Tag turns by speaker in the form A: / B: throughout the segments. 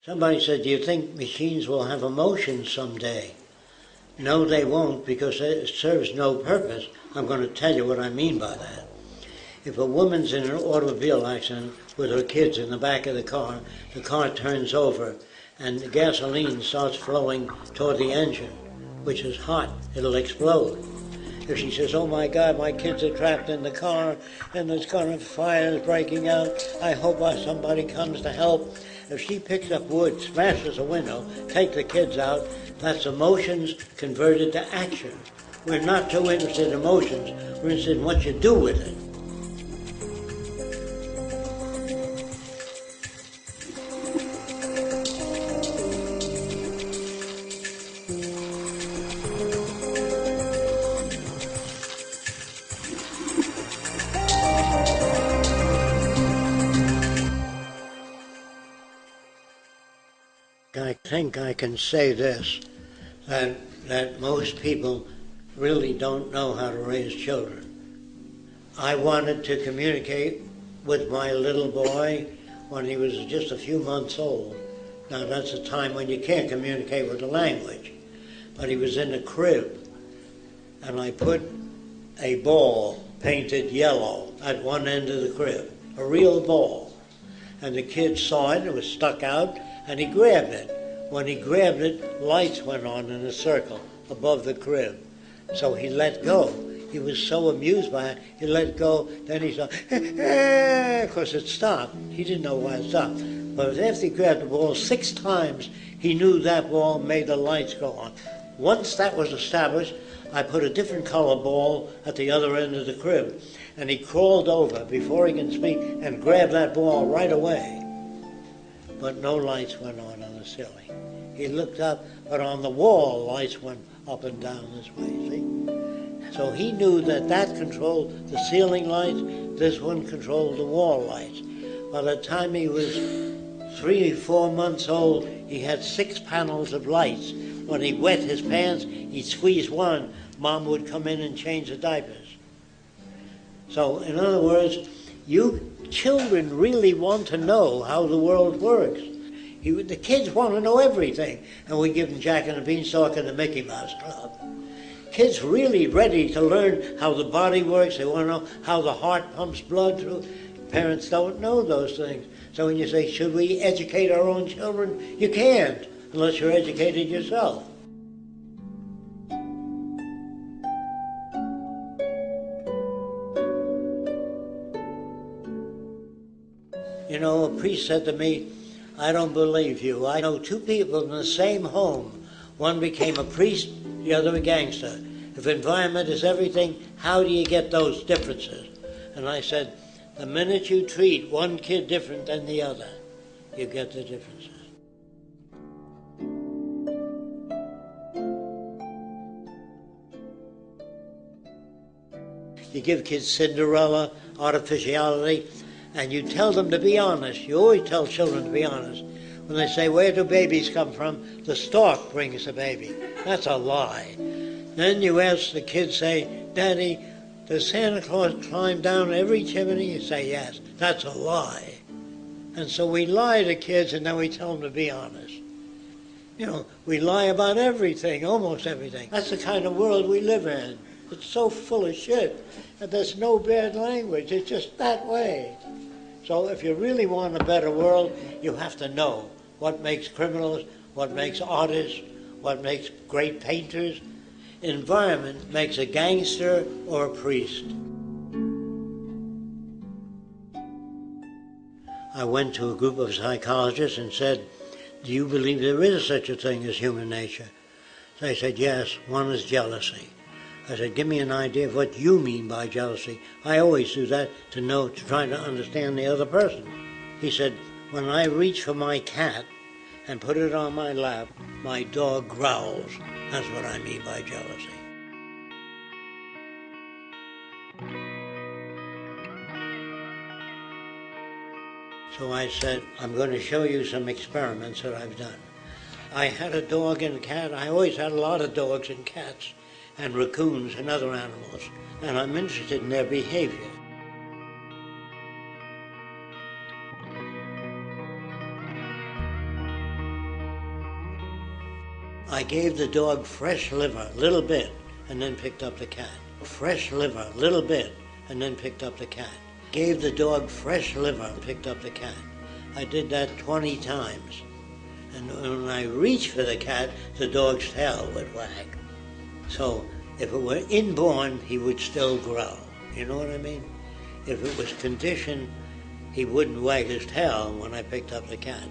A: Somebody said, do you think machines will have emotions someday? No, they won't, because it serves no purpose. I'm going to tell you what I mean by that. If a woman's in an automobile accident with her kids in the back of the car turns over, and the gasoline starts flowing toward the engine, which is hot, it'll explode. If she says, oh my God, my kids are trapped in the car, and there's going to fire breaking out, I hope somebody comes to help. If she picks up wood, smashes a window, take the kids out, that's emotions converted to action. We're not too interested in emotions, we're interested in what you do with it. I think I can say this, that most people really don't know how to raise children. I wanted to communicate with my little boy when he was just a few months old. Now that's a time when you can't communicate with the language. But he was in a crib, and I put a ball painted yellow at one end of the crib, a real ball. And the kid saw it was stuck out, and he grabbed it. When he grabbed it, lights went on in a circle above the crib. So he let go. He was so amused by it, he let go. Then he saw, because it stopped. He didn't know why it stopped. But after he grabbed the ball 6 times, he knew that ball made the lights go on. Once that was established, I put a different color ball at the other end of the crib. And he crawled over before he can speak and grabbed that ball right away. But no lights went on the ceiling. He looked up, but on the wall, lights went up and down this way, see? So he knew that controlled the ceiling lights, this one controlled the wall lights. By the time he was 3 or 4 months old, he had 6 panels of lights. When he wet his pants, he'd squeeze one. Mom would come in and change the diapers. So, in other words, you children really want to know how the world works. The kids want to know everything, and we give them Jack and the Beanstalk and the Mickey Mouse Club. Kids really ready to learn how the body works. They want to know how the heart pumps blood through. Parents don't know those things. So when you say, should we educate our own children? You can't, unless you're educated yourself. You know, a priest said to me, I don't believe you. I know 2 people in the same home. One became a priest, the other a gangster. If environment is everything, how do you get those differences? And I said, the minute you treat one kid different than the other, you get the differences. You give kids Cinderella, artificiality, and you tell them to be honest. You always tell children to be honest. When they say, where do babies come from? The stork brings the baby. That's a lie. Then you ask the kids, say, Daddy, does Santa Claus climb down every chimney? You say, yes. That's a lie. And so we lie to kids, and then we tell them to be honest. You know, we lie about everything, almost everything. That's the kind of world we live in. It's so full of shit. And there's no bad language. It's just that way. So if you really want a better world, you have to know what makes criminals, what makes artists, what makes great painters. Environment makes a gangster or a priest. I went to a group of psychologists and said, do you believe there is such a thing as human nature? They said, yes, one is jealousy. I said, give me an idea of what you mean by jealousy. I always do that to try to understand the other person. He said, when I reach for my cat and put it on my lap, my dog growls. That's what I mean by jealousy. So I said, I'm going to show you some experiments that I've done. I had a dog and a cat. I always had a lot of dogs and cats and raccoons and other animals, and I'm interested in their behavior. I gave the dog fresh liver, a little bit, and then picked up the cat. Fresh liver, a little bit, and then picked up the cat. Gave the dog fresh liver and picked up the cat. I did that 20 times. And when I reached for the cat, the dog's tail would wag. So if it were inborn, he would still growl. You know what I mean? If it was conditioned, he wouldn't wag his tail when I picked up the cat.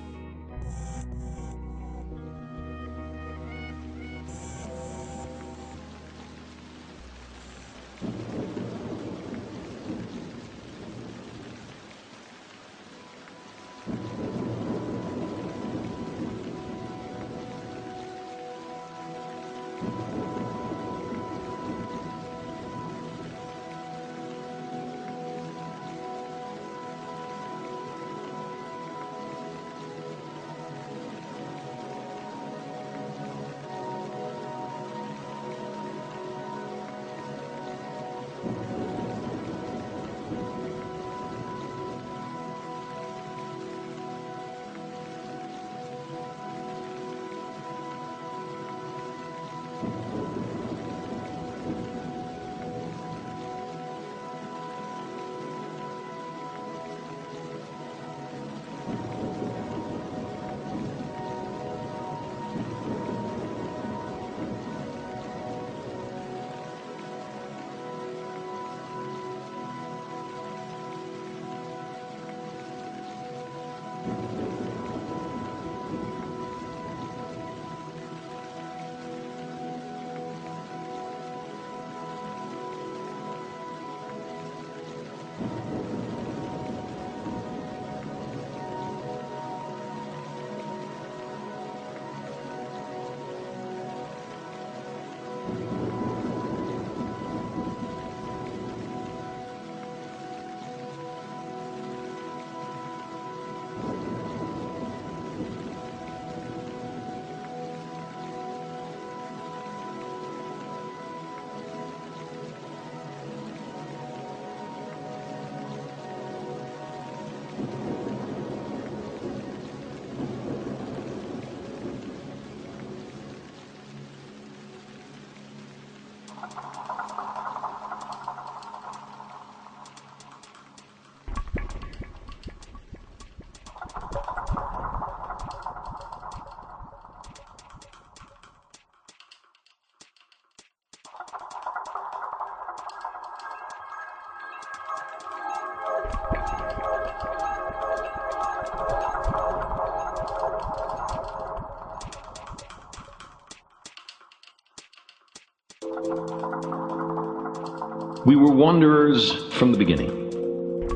B: We were wanderers from the beginning.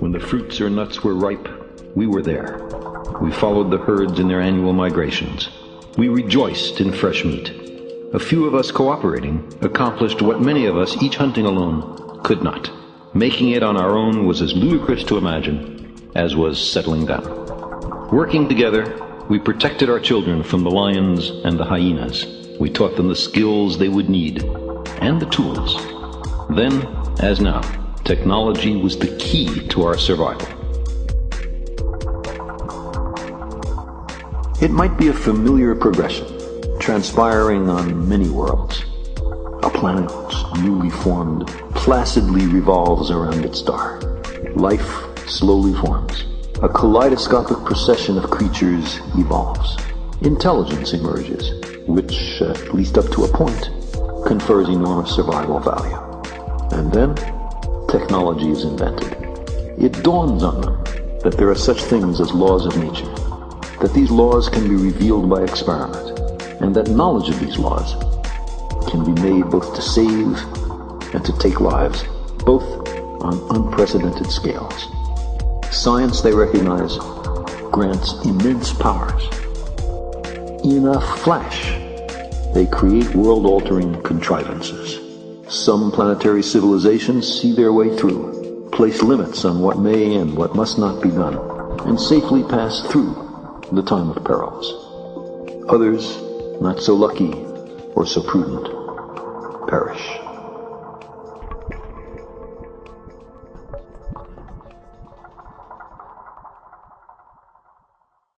B: When the fruits or nuts were ripe, we were there. We followed the herds in their annual migrations. We rejoiced in fresh meat. A few of us cooperating accomplished what many of us, each hunting alone, could not. Making it on our own was as ludicrous to imagine as was settling down. Working together, we protected our children from the lions and the hyenas. We taught them the skills they would need and the tools. Then, as now, technology was the key to our survival. It might be a familiar progression, transpiring on many worlds. A planet newly formed placidly revolves around its star. Life slowly forms. A kaleidoscopic procession of creatures evolves. Intelligence emerges, which, at least up to a point, confers enormous survival value. And then, technology is invented. It dawns on them that there are such things as laws of nature, that these laws can be revealed by experiment, and that knowledge of these laws can be made both to save and to take lives, both on unprecedented scales. Science, they recognize, grants immense powers. In a flash, they create world-altering contrivances. Some planetary civilizations see their way through, place limits on what may and what must not be done, and safely pass through the time of perils. Others, not so lucky or so prudent, perish.